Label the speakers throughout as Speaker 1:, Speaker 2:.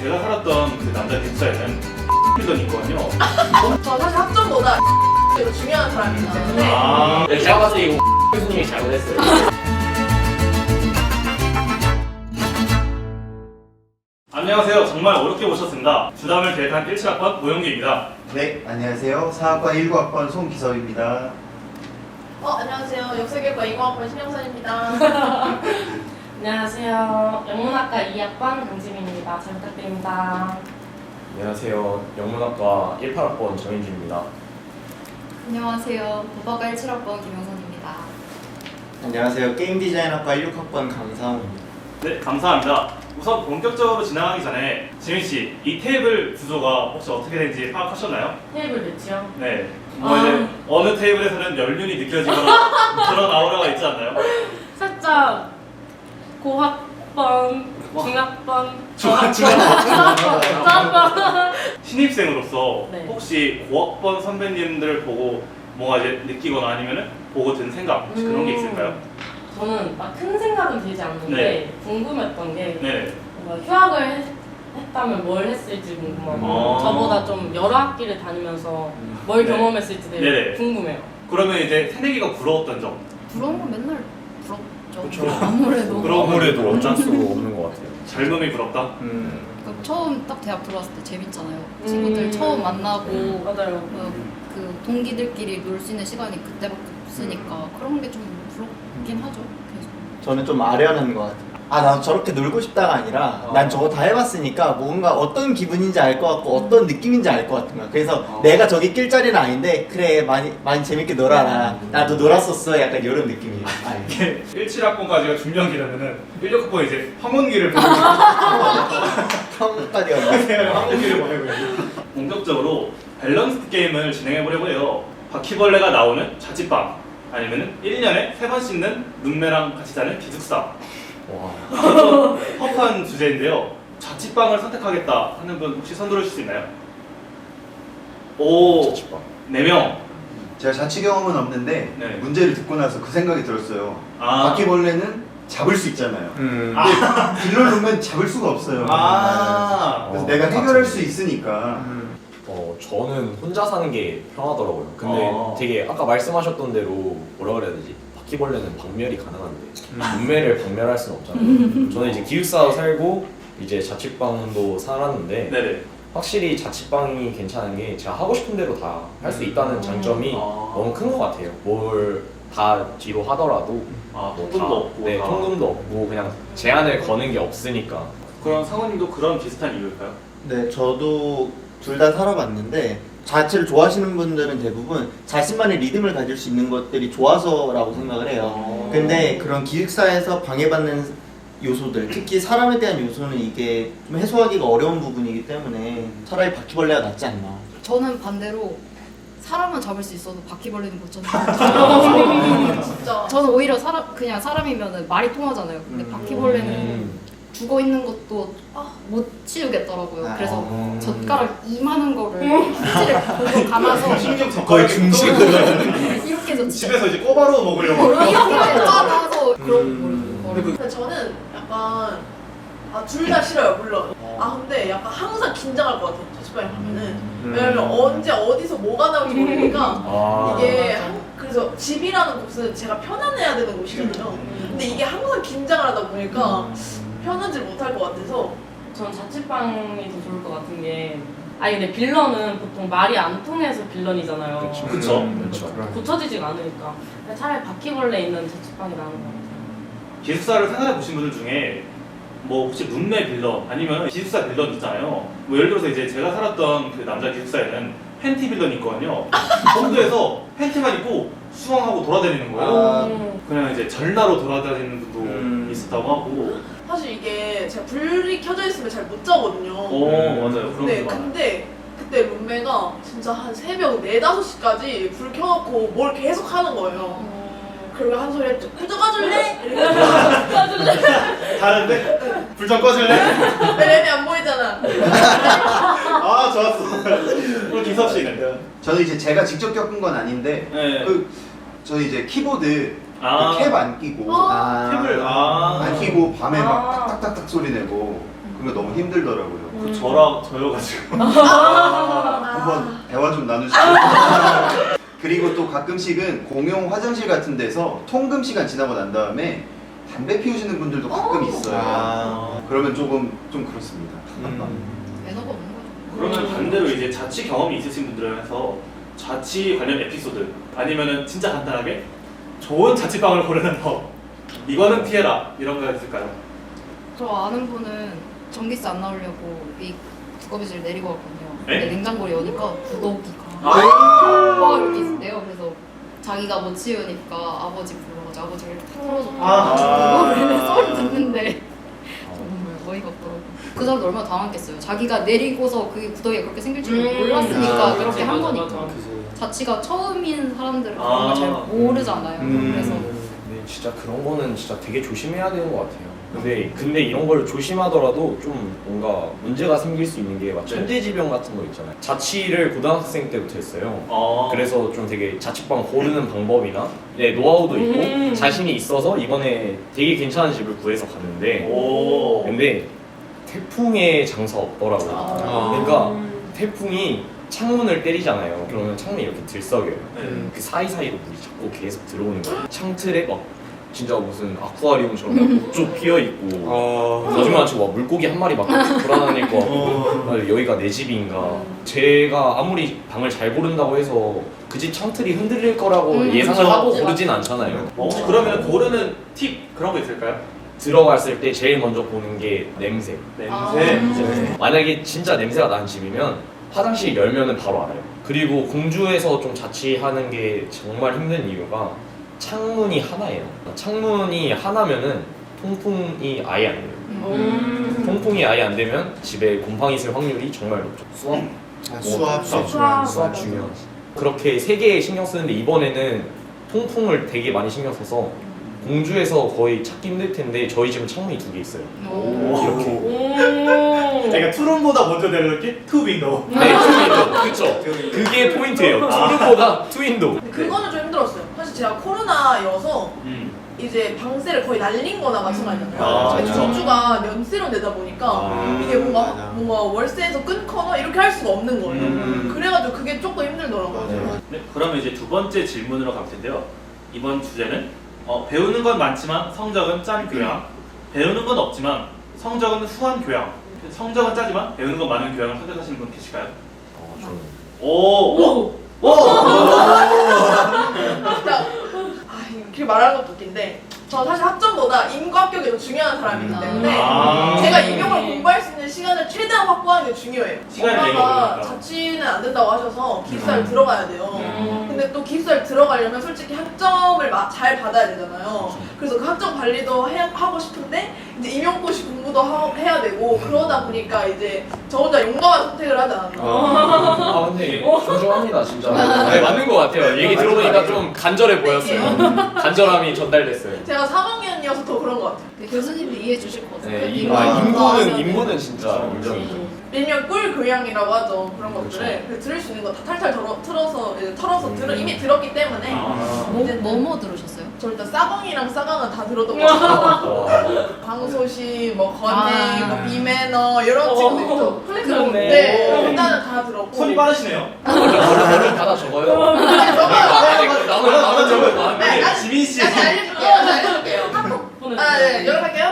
Speaker 1: 제가 살았던 그 남자 기숙사에는 빌런이 있거든요.
Speaker 2: 저 사실 학점보다 이거 중요한 사람이기 때문에
Speaker 3: 제가 봤을 때 이거 교수님이 잘못했어요.
Speaker 1: 안녕하세요. 정말 어렵게 오셨습니다. 주담을 계획한 17학번 오영규입니다.
Speaker 4: 네, 안녕하세요. 사학과 19학번 송기섭입니다.
Speaker 2: 안녕하세요. 역사교육과 인공학번 신영선입니다.
Speaker 5: 안녕하세요. 영문학과 2학번 강지민입니다. 잘 부탁드립니다.
Speaker 3: 안녕하세요. 영문학과 18학번 정인주입니다.
Speaker 6: 안녕하세요. 법학과 17학번 김영선입니다.
Speaker 4: 안녕하세요. 게임 디자인학과 16학번 강상우입니다.
Speaker 1: 네, 감사합니다. 우선 본격적으로 진행하기 전에 지민씨, 이 테이블 구조가 혹시 어떻게 되는지 파악하셨나요?
Speaker 5: 테이블 매치요?
Speaker 1: 네. 이제 어느 테이블에서는 연륜이 느껴지거나 그런 아우라가 있지 않나요?
Speaker 5: 살짝 고학번, 중학번,
Speaker 1: 중학번.
Speaker 5: 저학번.
Speaker 1: 신입생으로서
Speaker 5: 네.
Speaker 1: 혹시 고학번 선배님들을 보고 뭔가 이제 느끼거나 아니면은 보고 든 생각 혹시 그런 게 있을까요?
Speaker 5: 저는 막 큰 생각은 들지 않는데
Speaker 1: 네.
Speaker 5: 궁금했던 게
Speaker 1: 네.
Speaker 5: 뭔가 휴학을 했다면 뭘 했을지 궁금하고 저보다 좀 여러 학기를 다니면서 뭘
Speaker 1: 네.
Speaker 5: 경험했을지 되게
Speaker 1: 네네.
Speaker 5: 궁금해요.
Speaker 1: 그러면 이제 새내기가 부러웠던 점.
Speaker 6: 부러운 건 맨날 부럽죠.
Speaker 3: 그쵸.
Speaker 6: 아무래도.
Speaker 3: 아무래도 어쩔 수가 없는 것 같아요.
Speaker 1: 젊음이 부럽다.
Speaker 6: 그러니까 처음 딱 대학 들어왔을 때 재밌잖아요. 친구들 처음 만나고
Speaker 5: 맞아요.
Speaker 6: 그 동기들끼리 놀 수 있는 시간이 그때밖에 없으니까 그런 게 좀 부럽긴 하죠. 계속.
Speaker 4: 저는 좀 아련한 것 같아요. 나 저렇게 놀고 싶다가 아니라 난 저거 다 해봤으니까 뭔가 어떤 기분인지 알 것 같고 어떤 느낌인지 알 것 같은 거야. 그래서 내가 저기 낄 자리는 아닌데 그래 많이 재밌게 놀아라. 나도 놀았었어. 약간 이런 느낌이에요.
Speaker 1: 이게 17학번까지가 중년기라면은 16학번 이제 황혼기를 보내고
Speaker 4: 형까지 갔네.
Speaker 1: 황혼기를 보내고 있는. 본격적으로 밸런스 게임을 진행해보려고 해요. 바퀴벌레가 나오는 자취방 아니면은 1년에 3번 씻는 룸메랑 같이 사는 기숙사.
Speaker 3: 와.
Speaker 1: 헉한 주제인데요. 자취방을 선택하겠다 하는 분 혹시 손 들어주실 수 있나요? 오,
Speaker 3: 자취방.
Speaker 1: 4명.
Speaker 4: 제가 자취 경험은 없는데
Speaker 1: 네.
Speaker 4: 문제를 듣고 나서 그 생각이 들었어요.
Speaker 1: 아.
Speaker 4: 바퀴벌레는 잡을 수 있잖아요. 근데 빌런 룸은 잡을 수가 없어요. 그래서 내가 해결할 수 있으니까.
Speaker 3: 저는 혼자 사는 게 편하더라고요. 근데 되게 아까 말씀하셨던 대로 뭐라 그래야 되지? 바퀴벌레는 박멸이 가능한데 룸메를 박멸할 수는 없잖아요. 저는 이제 기숙사 살고 이제 자취방도 살았는데
Speaker 1: 네네.
Speaker 3: 확실히 자취방이 괜찮은 게 제가 하고 싶은 대로 다 할 수 있다는 장점이 너무 큰 것 같아요. 뭘 다 뒤로 하더라도
Speaker 1: 통금도 없고.
Speaker 3: 네, 통금도 없고 그냥 제한을 거는 게 없으니까.
Speaker 1: 그럼 상원님도 그런 비슷한 이유일까요?
Speaker 4: 네, 저도 둘 다 살아봤는데 자취를 좋아하시는 분들은 대부분 자신만의 리듬을 가질 수 있는 것들이 좋아서라고 생각을 해요. 근데 그런 기숙사에서 방해받는 요소들, 특히 사람에 대한 요소는 이게 좀 해소하기가 어려운 부분이기 때문에 차라리 바퀴벌레가 낫지 않나.
Speaker 6: 저는 반대로 사람은 잡을 수 있어도 바퀴벌레는 못 잡는.
Speaker 2: 진짜
Speaker 6: 저는 오히려 그냥 사람이면 말이 통하잖아요. 근데 바퀴벌레는 죽어 있는 것도 못 치우겠더라고요. 그래서 젓가락 이만한 거를 휴지를 보고 감아서
Speaker 1: 신경
Speaker 4: 거의 중식으로.
Speaker 6: 이렇게 해서
Speaker 1: 집에서 이제 꼬바로우 먹으려고.
Speaker 6: 이렇게 짜서 그런 거를.
Speaker 2: 근데 저는 약간 둘 다 싫어요 물론. 근데 약간 항상 긴장할 것 같아요 자취방에 가면은. 왜냐면 언제 어디서 뭐가 나올지 모르니까 이게 그래서 집이라는 곳은 제가 편안해야 되는 곳이잖아요. 근데 이게 항상 긴장을 하다 보니까 편하지 못할 것 같아서.
Speaker 5: 전 자취방이 더 좋을 것 같은 게 근데 빌런은 보통 말이 안 통해서 빌런이잖아요.
Speaker 1: 그쵸.
Speaker 5: 고쳐지지가 않으니까 차라리 바퀴벌레 있는 자취방이 나은 것 같아요.
Speaker 1: 기숙사를 생활해 보신 분들 중에 뭐 혹시 룸메 빌런 아니면 기숙사 빌런 있잖아요. 뭐 예를 들어서 이제 제가 살았던 그 남자 기숙사에는 팬티 빌런이 있거든요. 본도에서 팬티만 입고 수영하고 돌아다니는 거예요. 그냥 이제 전라로 돌아다니는 분도 있었다고 하고.
Speaker 2: 사실 이게 제가 불이 켜져 있으면 잘 못 자거든요.
Speaker 1: 맞아요. 그런
Speaker 2: 네,
Speaker 1: 게 많아요.
Speaker 2: 근데 그때 룸메가 진짜 한 새벽 4, 5시까지 불 켜놓고 뭘 계속 하는 거예요. 그리고 한 소리 했죠. 불 좀 꺼줄래?
Speaker 1: 다른데? 불 좀 꺼줄래?
Speaker 2: 램이 안 보이잖아.
Speaker 1: 좋았어. 우리 기섭 씨는?
Speaker 4: 저는 이제 제가 직접 겪은 건 아닌데
Speaker 1: 네.
Speaker 4: 저는 이제 키보드 캡 안 끼고
Speaker 1: 캡을
Speaker 4: 안 끼고 밤에 막 탁탁탁탁 소리 내고 그런 거 너무 힘들더라고요.
Speaker 1: 저여가지고.
Speaker 7: 한번 대화 좀 나누시죠. 그리고 또 가끔씩은 공용 화장실 같은 데서 통금 시간 지나고 난 다음에 담배 피우시는 분들도 가끔 있어요. 그러면 좀 그렇습니다.
Speaker 6: 매너가 없는 거죠.
Speaker 1: 그러면 반대로 이제 자취 경험이 있으신 분들은 해서 자취 관련 에피소드 아니면은 진짜 간단하게 좋은 자취방을 고르는 법 이거는 피해라 이런 거 있을까요?
Speaker 6: 저 아는 분은 전기세 안 나오려고 이 두꺼비질 내리고 왔거든요.
Speaker 1: 네?
Speaker 6: 근데 냉장고를 여니까 구더기가
Speaker 1: 아.
Speaker 6: 막 이렇게 있대요. 그래서 자기가 못 치우니까 아버지 불러가지고 아버지가 이렇게 탁 털어줬고 그거를 소리 듣는데 정말 어이가 없더라고요. 그 사람도 얼마나 당황했겠어요. 자기가 내리고서 그게 구더기가 그렇게 생길 줄 몰랐으니까 그렇게 한 거니까. 자취가 처음인 사람들은 그런 걸 잘 모르잖아요. 그래서
Speaker 3: 근데 진짜 그런 거는 진짜 되게 조심해야 되는 것 같아요. 근데 이런 걸 조심하더라도 좀 뭔가 문제가 생길 수 있는 게 막 천재지변 같은 거 있잖아요. 자취를 고등학생 때부터 했어요. 그래서 좀 되게 자취방 고르는 방법이나 노하우도 있고 자신이 있어서 이번에 되게 괜찮은 집을 구해서 갔는데 근데 태풍의 장사 없더라고요. 그러니까 태풍이 창문을 때리잖아요. 그러면 창문이 이렇게 들썩여요. 그 사이사이로 물이 자꾸 계속 들어오는 거예요. 창틀에 막 진짜 무슨 아쿠아리움처럼 막 목조 피어 있고 거짓말 안 치고 막 물고기 한 마리 막 돌아다닐 거 같고 여기가 내 집인가. 제가 아무리 방을 잘 고른다고 해서 그 집 창틀이 흔들릴 거라고 예상을 하고 고르진 않잖아요.
Speaker 1: 혹시 그러면 고르는 팁 그런 거 있을까요?
Speaker 3: 들어갔을 때 제일 먼저 보는 게 냄새.
Speaker 1: 냄새.
Speaker 3: 만약에 진짜 냄새가 나는 집이면 화장실 열면은 바로 알아요. 그리고 공주에서 좀 자취하는 게 정말 힘든 이유가 창문이 하나예요. 창문이 하나면은 통풍이 아예 안 돼요. 통풍이 아예 안 되면 집에 곰팡이 있을 확률이 정말 높죠. 수압 중요하지. 그렇게 세 개 신경 쓰는데 이번에는 통풍을 되게 많이 신경 써서 공주에서 거의 찾기 힘들 텐데 저희 집은 창문이 2개 있어요. 이렇게.
Speaker 1: 그러니까 투룸보다 먼저 내려올 게 투윈도우.
Speaker 3: 네, 투윈도우. 그쵸. 그게 포인트예요. 투룸보다 투윈도우.
Speaker 2: 그거는 좀 힘들었어요. 사실 제가 코로나여서 이제 방세를 거의 날린 거나 마찬가지잖아요. 저희
Speaker 3: 그쵸.
Speaker 2: 주가 면세로 내다 보니까 이게 뭔가 월세에서 끊거나 이렇게 할 수가 없는 거예요. 그래가지고 그게 조금 힘들더라고요.
Speaker 1: 네, 그러면 이제 두 번째 질문으로 갈 텐데요. 이번 주제는 배우는 건 많지만 성적은 짠 교양, 배우는 건 없지만 성적은 후한 교양. 성적은 짜지만 배우는 건 많은 교양을 선택하시는 분 계실까요?
Speaker 2: 이렇게 말하는 것도 웃긴데 저 사실 학점보다 인과 합격이 더 중요한 사람이기 때문에 제가 임용을 공부할 수 있는 시간을 최대한 확보하는 게 중요해요.
Speaker 1: 시간이 되게
Speaker 2: 엄마가
Speaker 1: 걸리니까.
Speaker 2: 자취는 안 된다고 하셔서 기숙사를 들어가야 돼요. 근데 또 기숙사를 들어가려면 솔직히 학점을 잘 받아야 되잖아요. 그래서 그 학점 관리도 하고 싶은데 이제 임용고시 공부도 해야 되고 그러다 보니까 이제 저 혼자 용감한 선택을 하지 않았나.
Speaker 3: 근데 존중합니다 진짜. 네, 맞는 것 같아요. 얘기 들어보니까 좀 간절해 보였어요. 간절함이 전달됐어요.
Speaker 2: 제가 3학년이어서 더 그런 것 같아요.
Speaker 6: 교수님도 이해해 주실 것 같아요.
Speaker 3: 네, 인문은 진짜 인정이죠.
Speaker 2: 일명 꿀 교양이라고 하죠. 그런 것들을 그래서 들을 수 있는 거 다 탈탈 털어서 이미 들었기 때문에
Speaker 6: 뭐 들으셨어요?
Speaker 2: 저 일단 싸방이랑 싸강은 다 들었던 것 같아요. 방소시, 뭐 건행, 뭐 비매너 이런 친구도 있죠.
Speaker 5: 그러네.
Speaker 2: 네, 일단은 다 들었고.
Speaker 1: 손이 빠르시네요.
Speaker 3: 얼른 받아 적어요. 나는 적어요.
Speaker 2: 네,
Speaker 1: 지민 씨.
Speaker 2: 알려줄게요. 네, 연락할게요.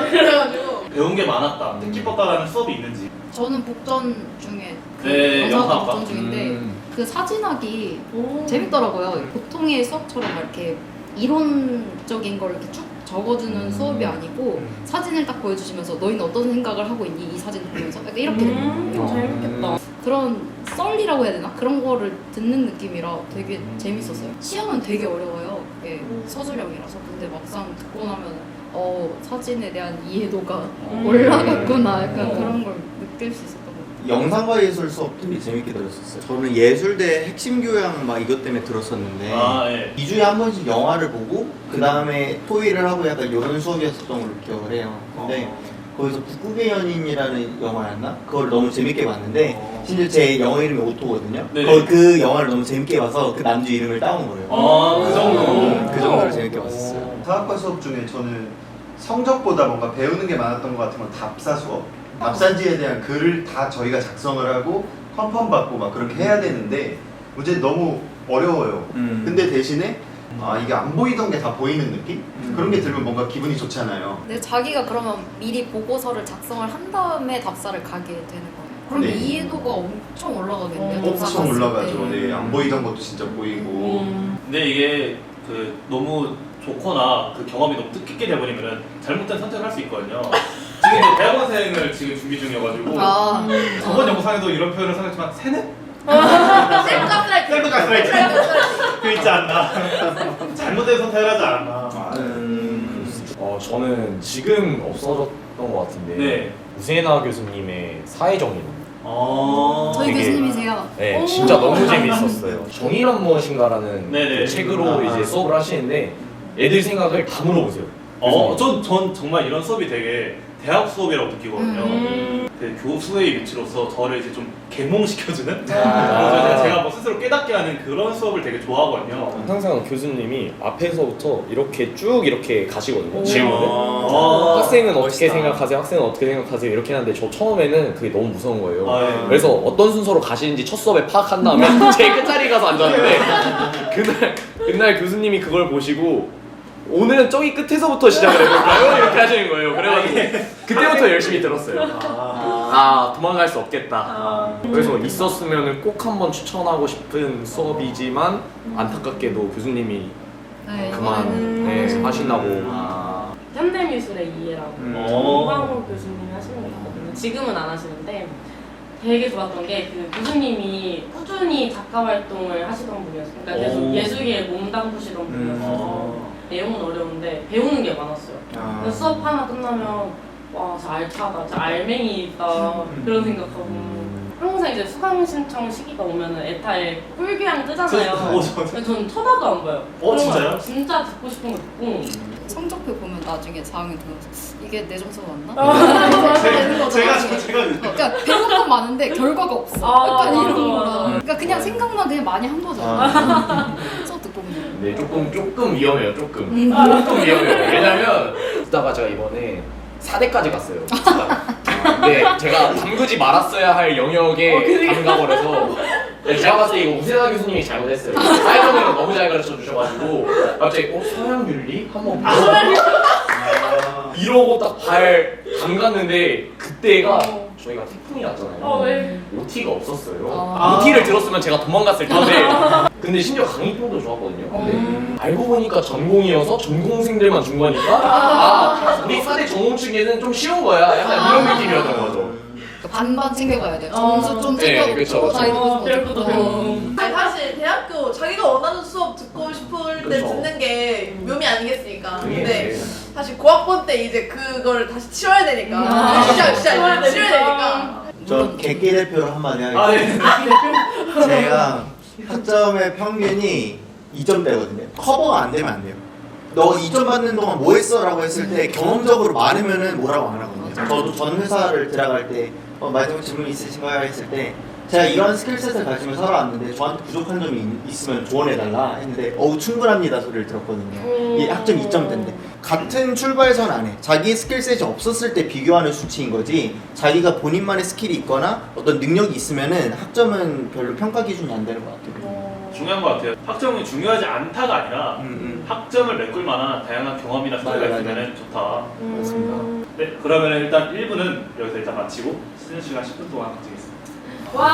Speaker 2: 그래가지고
Speaker 1: 배운 게 많았다. 뜻깊었다라는 수업이 있는지.
Speaker 6: 저는 복전 중에
Speaker 1: 네,
Speaker 6: 영상학과
Speaker 1: 영상학과.
Speaker 6: 복전 중인데 그 사진하기 재밌더라고요. 보통의 수업처럼 이렇게 이론적인 걸 이렇게 쭉 적어주는 수업이 아니고 사진을 딱 보여주시면서 너희는 어떤 생각을 하고 있니? 이 사진을 보면서 약간 이렇게 되는 거예요.
Speaker 5: 재밌겠다.
Speaker 6: 그런 썰이라고 해야 되나? 그런 거를 듣는 느낌이라 되게 재밌었어요. 시험은 되게 어려워요. 그게 서술형이라서. 근데 막상 듣고 나면 사진에 대한 이해도가 올라갔구나. 약간 그런 걸 느낄 수 있었던 것 같아요.
Speaker 4: 영상과 예술 수업 되게 재밌게 들었었어요. 저는 예술대 핵심 교양 막 이것 때문에 들었었는데
Speaker 1: 예.
Speaker 4: 2주에 한 번씩 영화를 보고 그 다음에 토의를 하고 약간 이런 수업이었었던 걸로 기억을 해요. 근데 거기서 북극의 연인이라는 영화였나? 그걸 너무 재밌게 봤는데 심지어 제 영어 이름이 오토거든요.
Speaker 1: 네네.
Speaker 4: 그 영화를 너무 재밌게 봐서 그 남주 이름을 따온 거예요.
Speaker 1: 그 정도.
Speaker 4: 그 정도로 재밌게 봤었어요.
Speaker 7: 사학과 수업 중에 저는 성적보다 뭔가 배우는 게 많았던 것 같은 건 답사 수업. 답사지에 대한 글을 다 저희가 작성을 하고 컨펌 받고 막 그렇게 해야 되는데 문제는 너무 어려워요. 근데 대신에 이게 안 보이던 게 다 보이는 느낌? 그런 게 들면 뭔가 기분이 좋잖아요.
Speaker 6: 근데 자기가 그러면 미리 보고서를 작성을 한 다음에 답사를 가게 되는 거예요. 그럼
Speaker 7: 네.
Speaker 6: 이해도가 엄청 올라가겠네요. 답사
Speaker 7: 엄청
Speaker 6: 갔을
Speaker 7: 올라가죠.
Speaker 6: 때.
Speaker 7: 네, 안 보이던 것도 진짜 보이고.
Speaker 1: 근데 이게 그 너무 좋거나 그 경험이 너무 뜻깊게 돼버리면 잘못된 선택을 할 수 있거든요. 지금 이제 대학원생을 지금 준비 중이어가지고
Speaker 6: 아,
Speaker 1: 저번 영상에도 이런 표현을 사용했지만 세뇌?
Speaker 2: 셀프 가스라이팅.
Speaker 1: 셀프 가스라이팅. 그 있지 않나. 잘못된 선택을 하지 않나.
Speaker 3: 저는 지금 없어졌던 것 같은데
Speaker 1: 네.
Speaker 3: 우세나 교수님의 사회정의.
Speaker 6: 저희
Speaker 3: 되게-
Speaker 6: 교수님이세요.
Speaker 3: 네, 진짜 너무 재밌었어요. 정의란 무엇인가라는
Speaker 1: 네네.
Speaker 3: 그 책으로 이제 수업을 하시는데 애들 생각을 다 물어보세요.
Speaker 1: 전 정말 이런 수업이 되게 대학 수업이라고 느끼거든요. 그 교수의 위치로서 저를 이제 좀 계몽시켜주는 제가 뭐 스스로 깨닫게 하는 그런 수업을 되게 좋아하거든요.
Speaker 3: 항상 교수님이 앞에서부터 이렇게 쭉 이렇게 가시거든요. 질문을.
Speaker 1: 아.
Speaker 3: 학생은 어떻게
Speaker 4: 멋있다.
Speaker 3: 생각하세요? 학생은 어떻게 생각하세요? 이렇게 하는데 저 처음에는 그게 너무 무서운 거예요.
Speaker 1: 아, 예.
Speaker 3: 그래서 어떤 순서로 가시는지 첫 수업에 파악한 다음에 제일 끝자리 가서 앉았는데 그날 교수님이 그걸 보시고 오늘은 저기 끝에서부터 시작을 해볼까요? 이렇게 하시는 거예요. 그래가지고 그때부터 열심히 들었어요. 도망갈 수 없겠다. 그래서 있었으면 꼭 한번 추천하고 싶은 수업이지만 안타깝게도 교수님이
Speaker 6: 네,
Speaker 3: 그만
Speaker 6: 이거는-
Speaker 3: 하신다고.
Speaker 5: 현대미술의 이해라고 정광호 교수님이 하시는 게 있거든요. 지금은 안 하시는데 되게 좋았던 게 그 교수님이 꾸준히 작가 활동을 하시던 분이었어요. 그러니까 계속 예술계에 몸담으시던 분이었어서 내용은 어려운데 배우는 게 많았어요. 그래서 수업 하나 끝나면 와, 진짜 알차다, 진짜 알맹이 있다 그런 생각하고 항상 이제 수강 신청 시기가 오면은 에타에 꿀교양 뜨잖아요. 근데 저는 쳐다도 안 봐요. 그런
Speaker 1: 진짜요?
Speaker 5: 거 진짜 듣고 싶은 거 듣고
Speaker 6: 성적표 보면 나중에 4학년 들어서 이게 내 점수가 맞나?
Speaker 1: 제가
Speaker 6: 그러니까 배운 건 많은데 결과가 없어. 약간 이런 거라. 그러니까 그냥 생각만 그냥 많이 한 거잖아. 수업 듣고 그냥.
Speaker 3: 네, 조금 위험해요. 조금 위험해요. 왜냐면 듣다가 제가 이번에 4대까지 갔어요. 근데 제가 담그지 말았어야 할 영역에 담가버려서 제가 봤을 때 이거 우세나 교수님이 잘못했어요. 사회정의를 너무 잘 가르쳐 주셔가지고 갑자기 서양윤리? 한번 이러고 딱 발 담갔는데 그때가 저희가 태풍이 왔잖아요.
Speaker 5: 왜?
Speaker 3: OT가 없었어요.
Speaker 6: 아.
Speaker 3: OT를 들었으면 제가 도망갔을 텐데 근데 심지어 강의표도 좋았거든요. 근데 알고 보니까 전공이어서 전공생들만 준 거니까 우리 4대 전공층에는 좀 쉬운 거야. 약간 이런 느낌이었던 거죠.
Speaker 6: 반반 챙겨가야 돼요. 점수 좀
Speaker 3: 네,
Speaker 6: 챙겨가고
Speaker 3: 그쵸.
Speaker 5: 배울것도 배우고.
Speaker 2: 아니 사실 대학교 자기가 원하는 수업 듣고 싶을 때
Speaker 3: 그쵸.
Speaker 2: 듣는 게 묘미 아니겠습니까?
Speaker 3: 그게
Speaker 2: 근데
Speaker 3: 제일-
Speaker 2: 사실 고학번 때 이제 그걸 다시 치러야 되니까 진짜 치러야 되니까
Speaker 4: 저 객기 대표로 한마디
Speaker 1: 아,
Speaker 4: 하겠습니다.
Speaker 1: 네.
Speaker 4: 제가 학점의 평균이 2점대거든요. 커버가 안 되면 안 돼요. 너 2점 받는 동안 뭐 했어? 라고 했을 때 경험적으로 많으면은 뭐라고 안 하거든요. 저도 전 회사를 들어갈 때 마지막 질문 있으신가요? 했을 때 제가 이런 스킬셋을 가지고 살아왔는데 저한테 부족한 점이 있으면 조언해달라 했는데 충분합니다 소리를 들었거든요. 이 학점 2점대인데 같은 출발선 안에 자기의 스킬셋이 없었을 때 비교하는 수치인 거지 자기가 본인만의 스킬이 있거나 어떤 능력이 있으면은 학점은 별로 평가 기준이 안 되는 것 같아요.
Speaker 1: 중요한 것 같아요. 학점이 중요하지 않다가 아니라 학점을 메꿀 만한 다양한 경험이나 수요가
Speaker 4: 맞아요,
Speaker 1: 있으면 좋다.
Speaker 4: 맞습니다.
Speaker 1: 네, 그러면 일단 1부는 여기서 일단 마치고 쉬는 시간 10분 동안 가지겠습니다.
Speaker 5: 와.